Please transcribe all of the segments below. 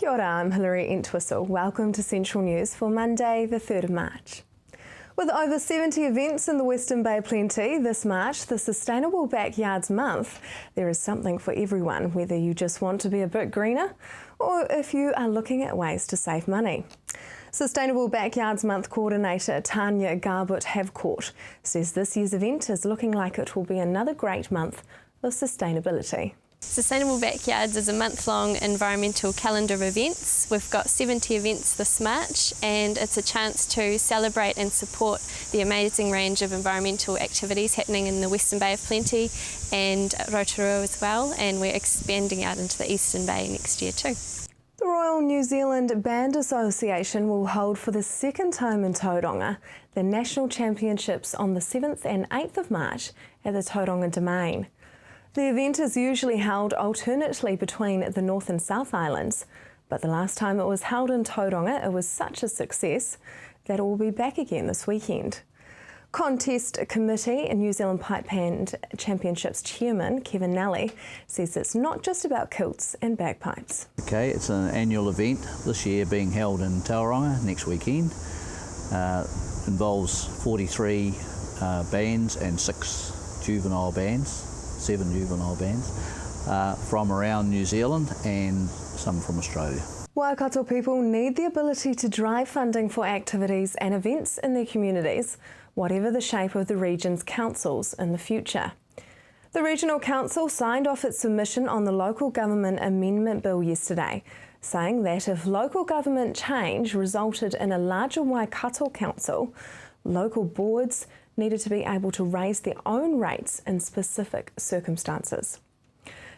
Kia ora, I'm Hilary Entwistle. Welcome to Central News for Monday, the 3rd of March. With over 70 events in the Western Bay Plenty this March, the Sustainable Backyards Month, there is something for everyone, whether you just want to be a bit greener or if you are looking at ways to save money. Sustainable Backyards Month coordinator Tanya Garbut-Havcourt says this year's event is looking like it will be another great month of sustainability. Sustainable Backyards is a month-long environmental calendar of events. We've got 70 events this March, and it's a chance to celebrate and support the amazing range of environmental activities happening in the Western Bay of Plenty and Rotorua as well, and we're expanding out into the Eastern Bay next year too. The Royal New Zealand Band Association will hold for the second time in Tauranga the National Championships on the 7th and 8th of March at the Tauranga Domain. The event is usually held alternately between the North and South Islands, but the last time it was held in Tauranga it was such a success that it will be back again this weekend. Contest Committee and New Zealand Pipe Band Championships Chairman Kevin Nally says it's not just about kilts and bagpipes. Okay, it's an annual event, this year being held in Tauranga next weekend. Involves 43 bands and 7 juvenile bands from around New Zealand and some from Australia. Waikato people need the ability to drive funding for activities and events in their communities, whatever the shape of the region's councils in the future. The Regional Council signed off its submission on the Local Government Amendment Bill yesterday, saying that if local government change resulted in a larger Waikato council, local boards needed to be able to raise their own rates in specific circumstances.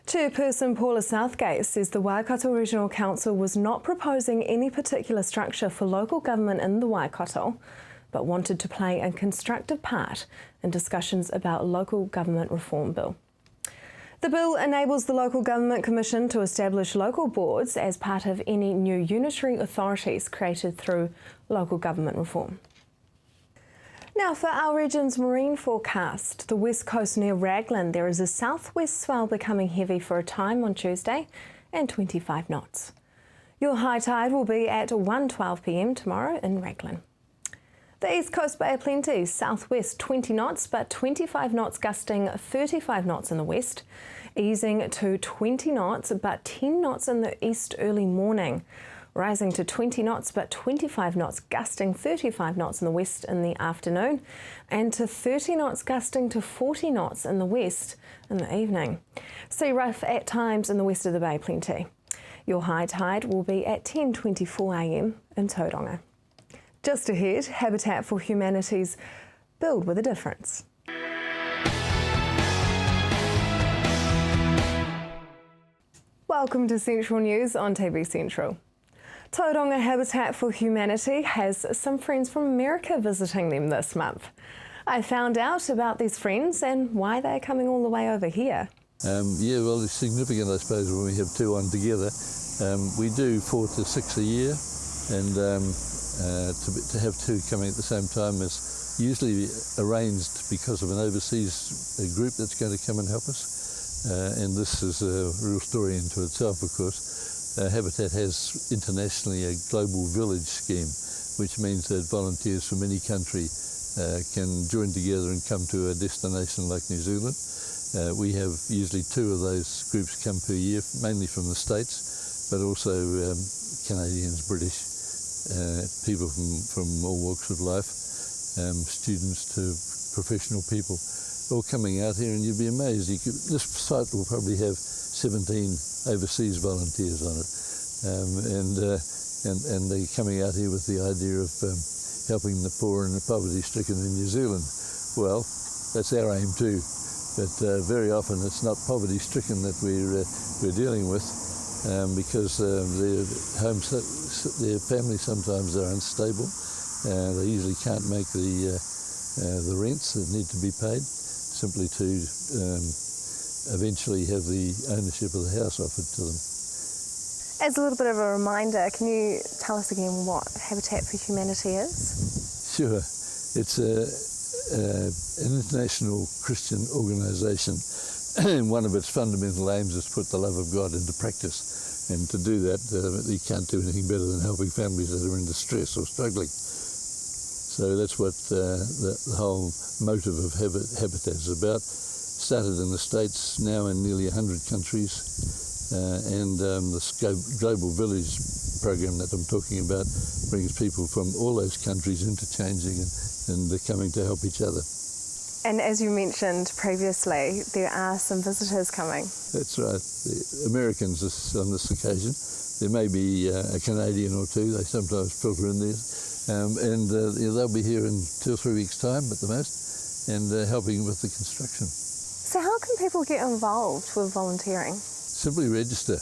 Chairperson Paula Southgate says the Waikato Regional Council was not proposing any particular structure for local government in the Waikato, but wanted to play a constructive part in discussions about local government reform bill. The bill enables the Local Government Commission to establish local boards as part of any new unitary authorities created through local government reform. Now for our region's marine forecast, the west coast near Raglan, there is a southwest swell becoming heavy for a time on Tuesday and 25 knots. Your high tide will be at 1:12 p.m. tomorrow in Raglan. The East Coast Bay of Plenty, southwest 20 knots, but 25 knots gusting 35 knots in the west, easing to 20 knots, but 10 knots in the east early morning. Rising to 20 knots but 25 knots gusting 35 knots in the west in the afternoon, and to 30 knots gusting to 40 knots in the west in the evening. Sea rough at times in the west of the Bay Plenty. Your high tide will be at 10:24 a.m. in Tauranga. Just ahead, Habitat for Humanity's Build with a Difference. Welcome to Central News on TV Central. Tauranga Habitat for Humanity has some friends from America visiting them this month. I found out about these friends and why they're coming all the way over here. Yeah, well, it's significant, I suppose, when we have two on together. We do 4 to 6 a year, and to have two coming at the same time is usually arranged because of an overseas group that's going to come and help us. And this is a real story into itself, of course. Habitat has internationally a global village scheme, which means that volunteers from any country can join together and come to a destination like New Zealand. We have usually 2 of those groups come per year, mainly from the States, but also Canadians, British, people from all walks of life, students to professional people, all coming out here, and you'd be amazed. This site will probably have 17 overseas volunteers on it, and they're coming out here with the idea of helping the poor and the poverty-stricken in New Zealand. Well, that's our aim too, but very often it's not poverty-stricken that we're dealing with, because their families sometimes are unstable. They usually can't make the rents that need to be paid, simply to eventually have the ownership of the house offered to them. As a little bit of a reminder, can you tell us again what Habitat for Humanity is? Sure. It's an international Christian organisation, and one of its fundamental aims is to put the love of God into practice. And to do that, you can't do anything better than helping families that are in distress or struggling. So that's what the whole motive of Habitat is about. Started in the States, now in nearly 100 countries, and this Global Village program that I'm talking about brings people from all those countries interchanging and they're coming to help each other. And as you mentioned previously, there are some visitors coming. That's right. The Americans on this occasion. There may be a Canadian or two, they sometimes filter in there. They'll be here in 2 or 3 weeks' time at the most, and helping with the construction. So how can people get involved with volunteering? Simply register.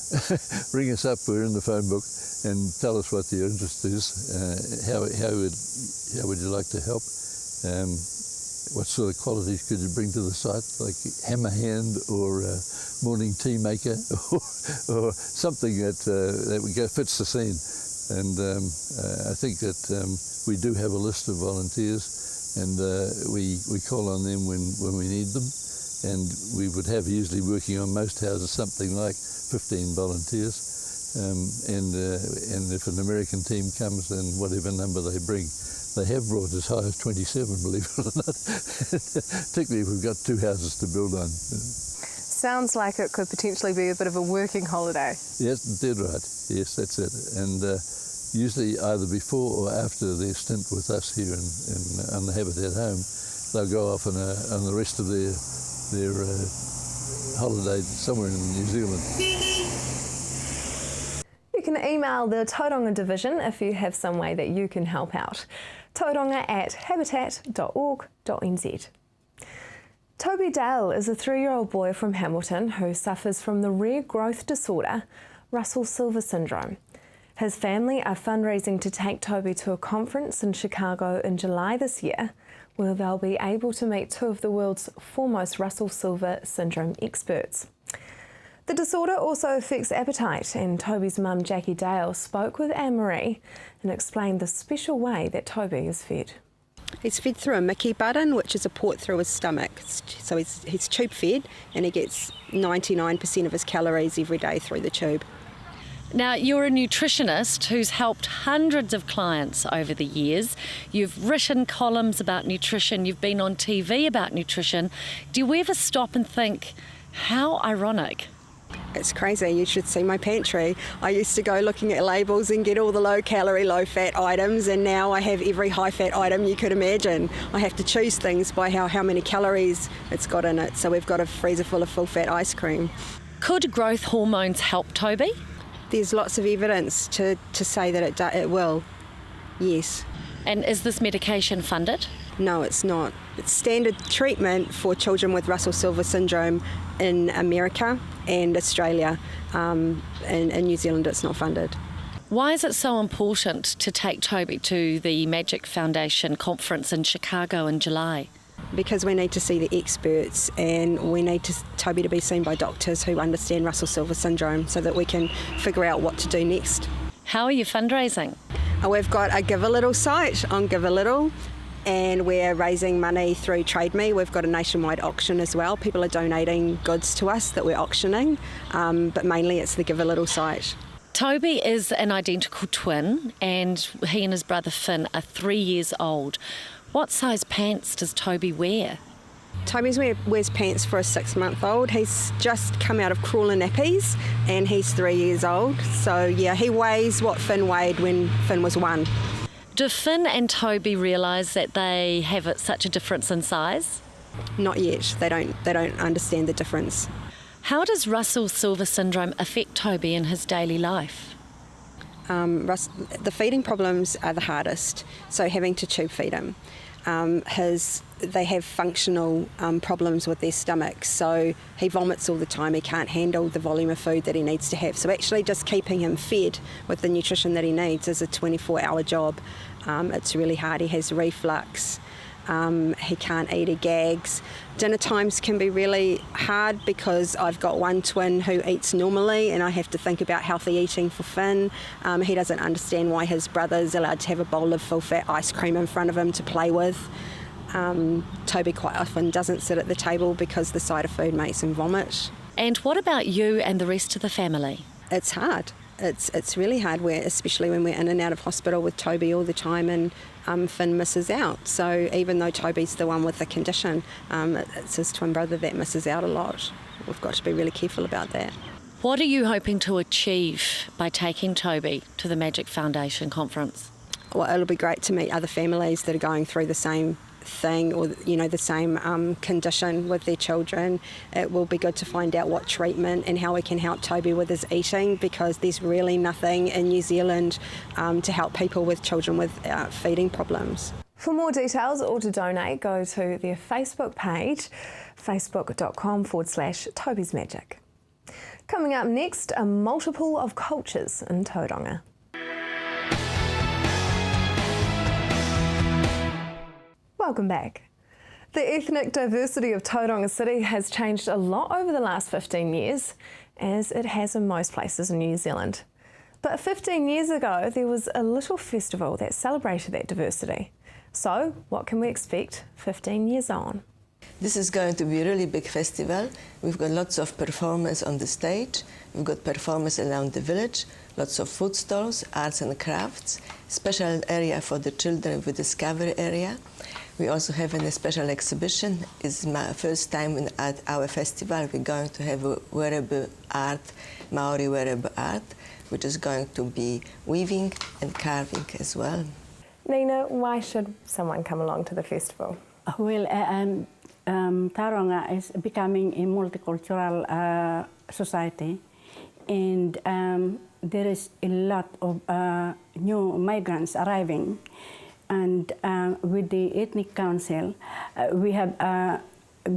Ring us up, we're in the phone book, and tell us what your interest is. How would you like to help? What sort of qualities could you bring to the site, like hammer hand or morning tea maker, or something that fits the scene. And I think that we do have a list of volunteers, and we call on them when we need them. And we would have usually working on most houses something like 15 volunteers. And if an American team comes, then whatever number they bring. They have brought as high as 27, believe it or not, particularly if we've got 2 houses to build on. Sounds like it could potentially be a bit of a working holiday. Yes, dead right. Yes, that's it. And usually either before or after their stint with us here on the Habitat home, they'll go off on the rest of their holiday somewhere in New Zealand. You can email the Tauranga Division if you have some way that you can help out. tauranga@habitat.org.nz. Toby Dale is a 3-year-old boy from Hamilton who suffers from the rare growth disorder, Russell-Silver syndrome. His family are fundraising to take Toby to a conference in Chicago in July this year, where they'll be able to meet 2 of the world's foremost Russell-Silver syndrome experts. The disorder also affects appetite, and Toby's mum Jackie Dale spoke with Anne-Marie and explained the special way that Toby is fed. He's fed through a Mickey button, which is a port through his stomach. So he's tube fed, and he gets 99% of his calories every day through the tube. Now, you're a nutritionist who's helped hundreds of clients over the years. You've written columns about nutrition, you've been on TV about nutrition. Do you ever stop and think, how ironic? It's crazy. You should see my pantry. I used to go looking at labels and get all the low-calorie, low-fat items, and now I have every high-fat item you could imagine. I have to choose things by how many calories it's got in it. So we've got a freezer full of full-fat ice cream. Could growth hormones help Toby? There's lots of evidence to say that it will, yes. And is this medication funded? No, it's not. It's standard treatment for children with Russell-Silver syndrome in America and Australia. In New Zealand, it's not funded. Why is it so important to take Toby to the Magic Foundation conference in Chicago in July? Because we need to see the experts, and we need Toby to be seen by doctors who understand Russell-Silver syndrome so that we can figure out what to do next. How are you fundraising? We've got a Give a Little site on Give a Little, and we're raising money through Trade Me. We've got a nationwide auction as well. People are donating goods to us that we're auctioning, but mainly it's the Give a Little site. Toby is an identical twin, and he and his brother Finn are 3 years old. What size pants does Toby wear? Toby wears pants for a 6-month-old. He's just come out of crawler nappies, and he's 3 years old. So yeah, he weighs what Finn weighed when Finn was 1. Do Finn and Toby realise that they have such a difference in size? Not yet. They don't understand the difference. How does Russell-Silver syndrome affect Toby in his daily life? The feeding problems are the hardest, so having to tube feed him. They have functional problems with their stomachs, so he vomits all the time. He can't handle the volume of food that he needs to have. So actually just keeping him fed with the nutrition that he needs is a 24-hour job. It's really hard. He has reflux. He can't eat, he gags. Dinner times can be really hard because I've got one twin who eats normally, and I have to think about healthy eating for Finn. He doesn't understand why his brother's allowed to have a bowl of full-fat ice cream in front of him to play with. Toby quite often doesn't sit at the table because the sight of food makes him vomit. And what about you and the rest of the family? it's hard. It's really hard, especially when we're in and out of hospital with Toby all the time, and Finn misses out. So even though Toby's the one with the condition, it's his twin brother that misses out a lot. We've got to be really careful about that. What are you hoping to achieve by taking Toby to the Magic Foundation conference? Well, it'll be great to meet other families that are going through the same thing, or the same condition with their children. It will be good to find out what treatment and how we can help Toby with his eating, because there's really nothing in New Zealand to help people with children with feeding problems. For more details or to donate, go to their Facebook page, facebook.com/Toby's Magic. Coming up next, a multiple of cultures in Tauranga. Welcome back. The ethnic diversity of Tauranga City has changed a lot over the last 15 years, as it has in most places in New Zealand. But 15 years ago, there was a little festival that celebrated that diversity. So, what can we expect 15 years on? This is going to be a really big festival. We've got lots of performers on the stage. We've got performers around the village, lots of food stalls, arts and crafts, special area for the children with discovery area. We also have a special exhibition. It's my first time at our festival. We're going to have a wearable art, Maori wearable art, which is going to be weaving and carving as well. Nina, why should someone come along to the festival? Well, Tauranga is becoming a multicultural society, and there is a lot of new migrants arriving. And with the Ethnic Council, we have a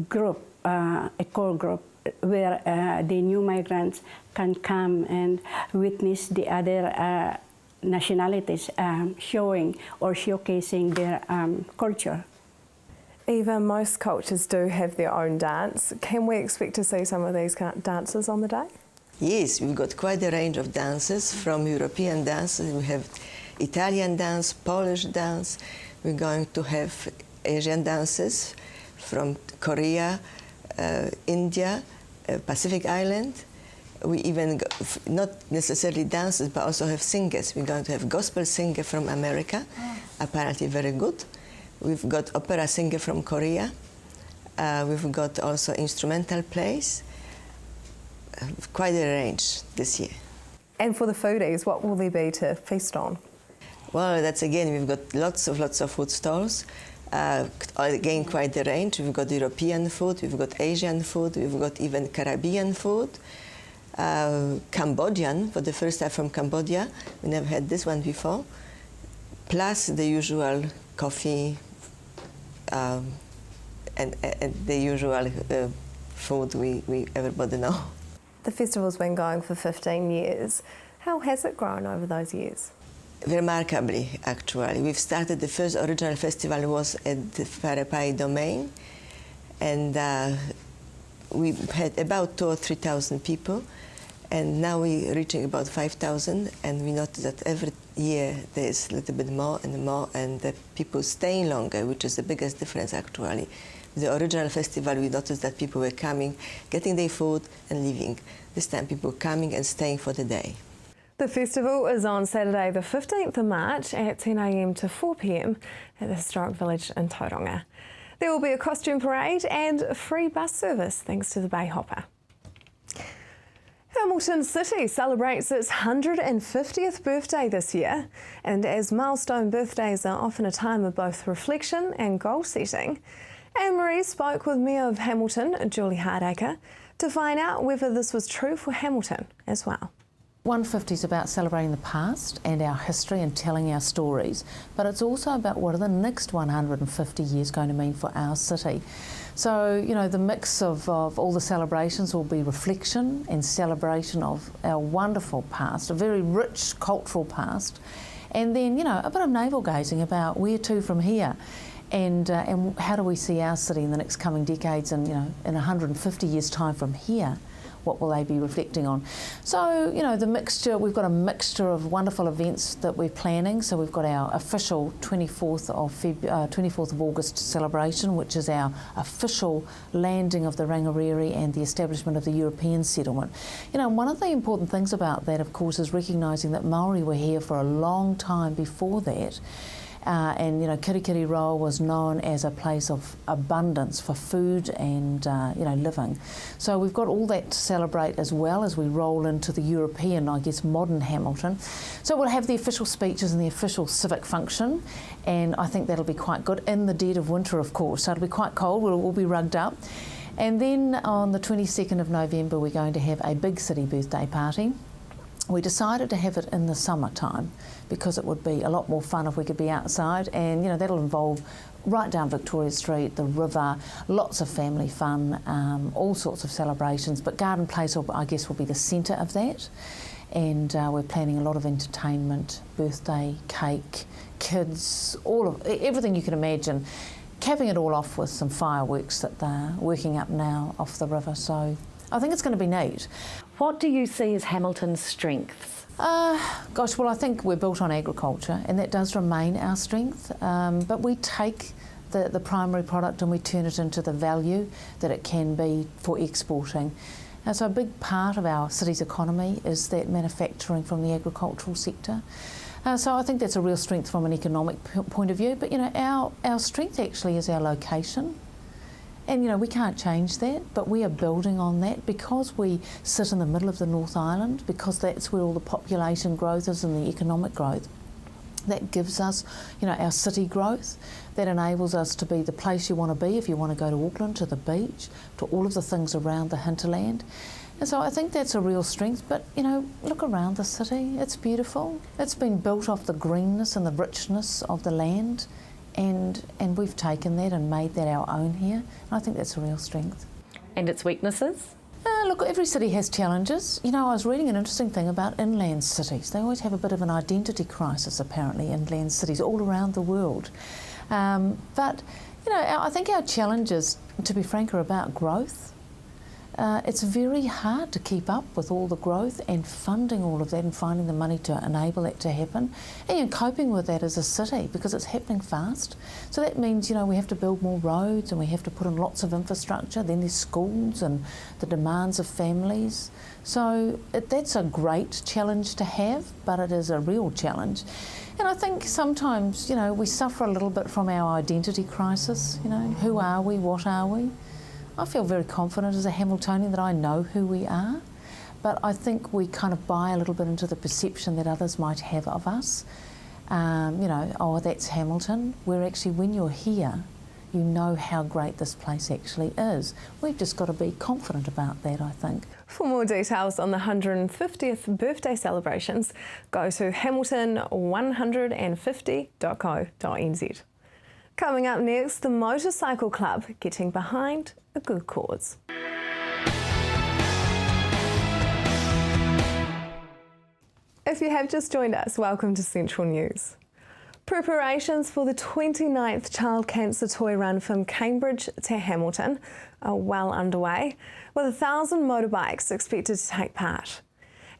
group, a core group, where the new migrants can come and witness the other nationalities showing or showcasing their culture. Eva, most cultures do have their own dance. Can we expect to see some of these dances on the day? Yes, we've got quite a range of dances, from European dances. We have Italian dance, Polish dance. We're going to have Asian dances from Korea, India, Pacific Island. We even, not necessarily dances, but also have singers. We're going to have gospel singer from America, apparently very good. We've got opera singer from Korea. We've got also instrumental plays. Quite a range this year. And for the foodies, what will there be to feast on? Well, that's again, we've got lots of food stalls. Again, quite the range. We've got European food, we've got Asian food, we've got even Caribbean food. Cambodian, for the first time from Cambodia. We never had this one before. Plus the usual coffee and the usual food we everybody know. The festival's been going for 15 years. How has it grown over those years? Remarkably, actually. We've started, the first original festival was at the Wharepai Domain, and we had about 2,000 or 3,000 people, and now we're reaching about 5,000, and we notice that every year there's a little bit more, and the people staying longer, which is the biggest difference, actually. The original festival, we noticed that people were coming, getting their food and leaving. This time people coming and staying for the day. The festival is on Saturday the 15th of March at 10 a.m. to 4 p.m. at the Historic Village in Tauranga. There will be a costume parade and free bus service thanks to the Bay Hopper. Hamilton City celebrates its 150th birthday this year, and as milestone birthdays are often a time of both reflection and goal setting, Anne-Marie spoke with Mayor of Hamilton, Julie Hardacre, to find out whether this was true for Hamilton as well. 150 is about celebrating the past and our history and telling our stories, but it's also about what are the next 150 years going to mean for our city. So, you know, the mix of all the celebrations will be reflection and celebration of our wonderful past, a very rich cultural past, and then, you know, a bit of navel-gazing about where to from here. And how do we see our city in the next coming decades, and, you know, in 150 years' time from here? what will they be reflecting on. So, you know, the mixture, we've got a mixture of wonderful events that we're planning. So we've got our official 24th of August celebration, which is our official landing of the Rangiriri and the establishment of the European settlement. You know, one of the important things about that, of course, is recognising that Māori were here for a long time before that. And, you know, Kirikiriroa was known as a place of abundance for food and, you know, living. So we've got all that to celebrate as well as we roll into the European, I guess, modern Hamilton. So we'll have the official speeches and the official civic function, and I think that'll be quite good in the dead of winter, of course. So it'll be quite cold, we'll all be rugged up. And then on the 22nd of November, we're going to have a big city birthday party. We decided to have it in the summertime because it would be a lot more fun if we could be outside, and you know that'll involve right down Victoria Street, the river, lots of family fun, all sorts of celebrations, but Garden Place I guess will be the centre of that, and we're planning a lot of entertainment, birthday, cake, kids, everything you can imagine, capping it all off with some fireworks that they're working up now off the river, so I think it's going to be neat. What do you see as Hamilton's strengths? Gosh, well, I think we're built on agriculture, and that does remain our strength. But we take the primary product and we turn it into the value that it can be for exporting. And so a big part of our city's economy is that manufacturing from the agricultural sector. So I think that's a real strength from an economic point of view. But, you know, our strength actually is our location. And, you know, we can't change that, but we are building on that because we sit in the middle of the North Island, because that's where all the population growth is and the economic growth. That gives us, you know, our city growth. That enables us to be the place you want to be if you want to go to Auckland, to the beach, to all of the things around the hinterland. And so I think that's a real strength. But, you know, look around the city. It's beautiful. It's been built off the greenness and the richness of the land. And we've taken that and made that our own here. And I think that's a real strength. And its weaknesses? Look, every city has challenges. You know, I was reading an interesting thing about inland cities. They always have a bit of an identity crisis, apparently, inland cities all around the world. But, you know, I think our challenges, to be frank, are about growth. It's very hard to keep up with all the growth and funding all of that and finding the money to enable that to happen and coping with that as a city because it's happening fast. So that means, you know, we have to build more roads and we have to put in lots of infrastructure. Then there's schools and the demands of families. So that's a great challenge to have, but it is a real challenge. And I think sometimes, you know, we suffer a little bit from our identity crisis. You know, who are we? What are we? I feel very confident as a Hamiltonian that I know who we are, but I think we kind of buy a little bit into the perception that others might have of us. You know, oh, that's Hamilton. Where actually, when you're here, you know how great this place actually is. We've just got to be confident about that, I think. For more details on the 150th birthday celebrations, go to hamilton150.co.nz. Coming up next, the Motorcycle Club getting behind a good cause. If you have just joined us, welcome to Central News. Preparations for the 29th Child Cancer Toy Run from Cambridge to Hamilton are well underway, with 1,000 motorbikes expected to take part.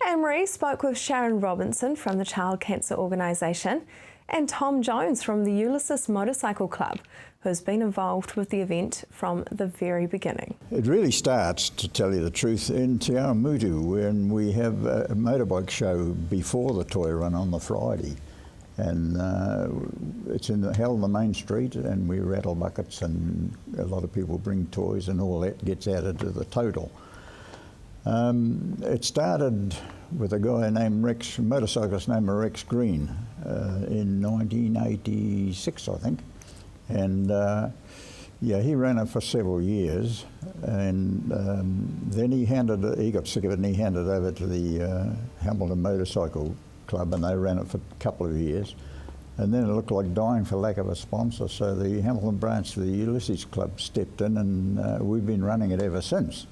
Anne-Marie spoke with Sharon Robinson from the Child Cancer Organisation and Tom Jones from the Ulysses Motorcycle Club, who has been involved with the event from the very beginning. It really starts, to tell you the truth, in Te Awamutu, when we have a motorbike show before the toy run on the Friday. And it's held in the main street, and we rattle buckets, and a lot of people bring toys, and all that gets added to the total. It started with a guy named Rex, a motorcyclist named Rex Green, in 1986, I think. And yeah, he ran it for several years, and then he got sick of it and he handed it over to the Hamilton Motorcycle Club, and they ran it for a couple of years. And then it looked like dying for lack of a sponsor, so the Hamilton branch of the Ulysses Club stepped in, and we've been running it ever since.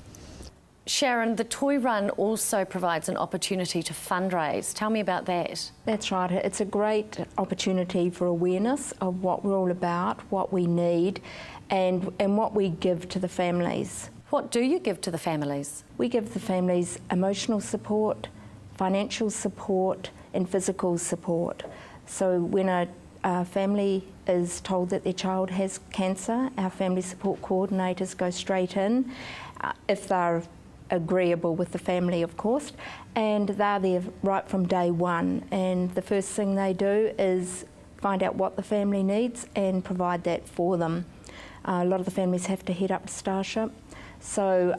Sharon, the Toy Run also provides an opportunity to fundraise. Tell me about that. That's right. It's a great opportunity for awareness of what we're all about, what we need, and what we give to the families. What do you give to the families? We give the families emotional support, financial support and physical support. So when a family is told that their child has cancer, our family support coordinators go straight in, if they're agreeable with the family, of course, and they're there right from day one. And the first thing they do is find out what the family needs and provide that for them. A lot of the families have to head up to Starship, so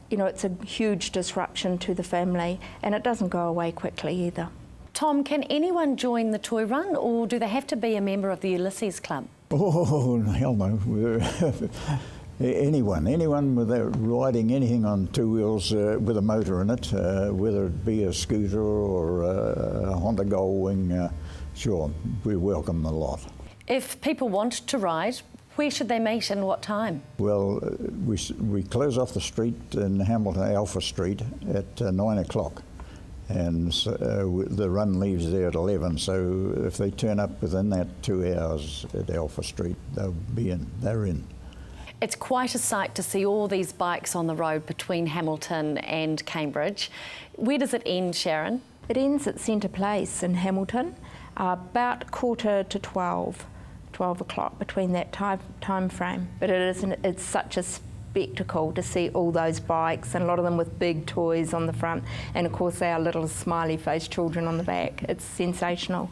you know, it's a huge disruption to the family, and it doesn't go away quickly either. Tom, can anyone join the toy run, or do they have to be a member of the Ulysses Club? Oh, hell no. Anyone without riding anything on two wheels with a motor in it, whether it be a scooter or a Honda Goldwing, sure, we welcome a lot. If people want to ride, where should they meet and what time? Well, we close off the street in Hamilton, Alpha Street, at 9 o'clock. And the run leaves there at 11, so if they turn up within that 2 hours at Alpha Street, they're in. It's quite a sight to see all these bikes on the road between Hamilton and Cambridge. Where does it end, Sharon? It ends at Centre Place in Hamilton, about 11:45, 12 o'clock, between that time frame. But it's such a spectacle to see all those bikes, and a lot of them with big toys on the front, and of course they are little smiley faced children on the back. It's sensational.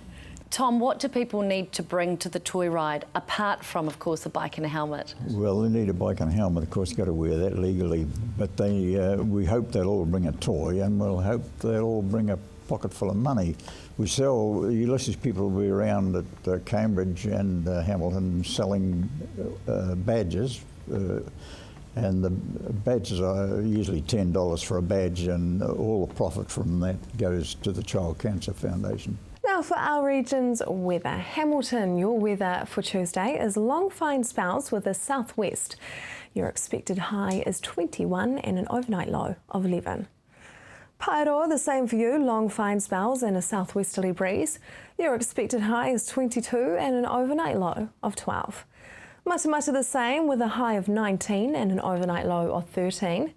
Tom, what do people need to bring to the toy ride, apart from, of course, a bike and a helmet? Well, they need a bike and a helmet, of course, you've got to wear that legally, but we hope they'll all bring a toy, and we'll hope they'll all bring a pocket full of money. We sell, Ulysses people will be around at Cambridge and Hamilton selling badges, and the badges are usually $10 for a badge, and all the profit from that goes to the Child Cancer Foundation. Now for our region's weather. Hamilton, your weather for Tuesday is long fine spells with a southwest. Your expected high is 21 and an overnight low of 11. Paeroa, the same for you, long fine spells and a southwesterly breeze. Your expected high is 22 and an overnight low of 12. Matamata the same with a high of 19 and an overnight low of 13.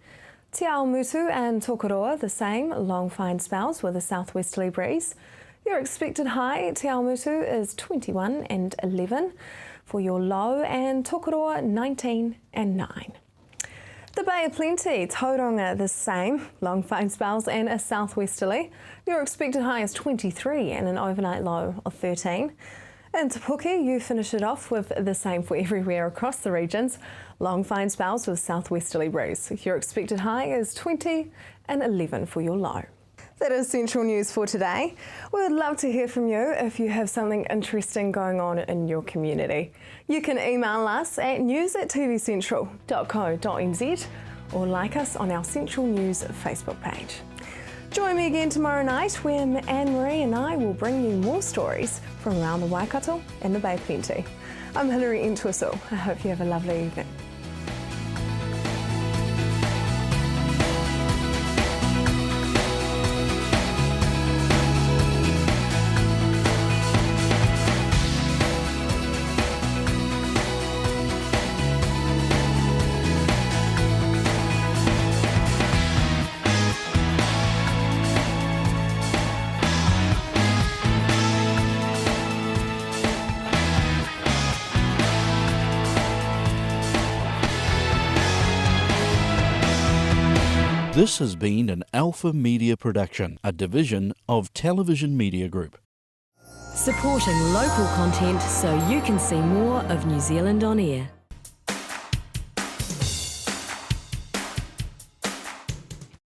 Te Awamutu and Tokoroa the same, long fine spells with a southwesterly breeze. Your expected high, Te Awamutu, is 21 and 11 for your low, and Tokoroa 19 and 9. The Bay of Plenty, Tauranga the same, long fine spells and a southwesterly. Your expected high is 23 and an overnight low of 13. In Te Puke, you finish it off with the same for everywhere across the regions. Long fine spells with southwesterly breeze. Your expected high is 20 and 11 for your low. That is Central News for today. We would love to hear from you if you have something interesting going on in your community. You can email us at news@tvcentral.co.nz or like us on our Central News Facebook page. Join me again tomorrow night when Anne-Marie and I will bring you more stories from around the Waikato and the Bay of Plenty. I'm Hilary Entwistle. I hope you have a lovely evening. This has been an Alpha Media production, a division of Television Media Group. Supporting local content so you can see more of New Zealand on air.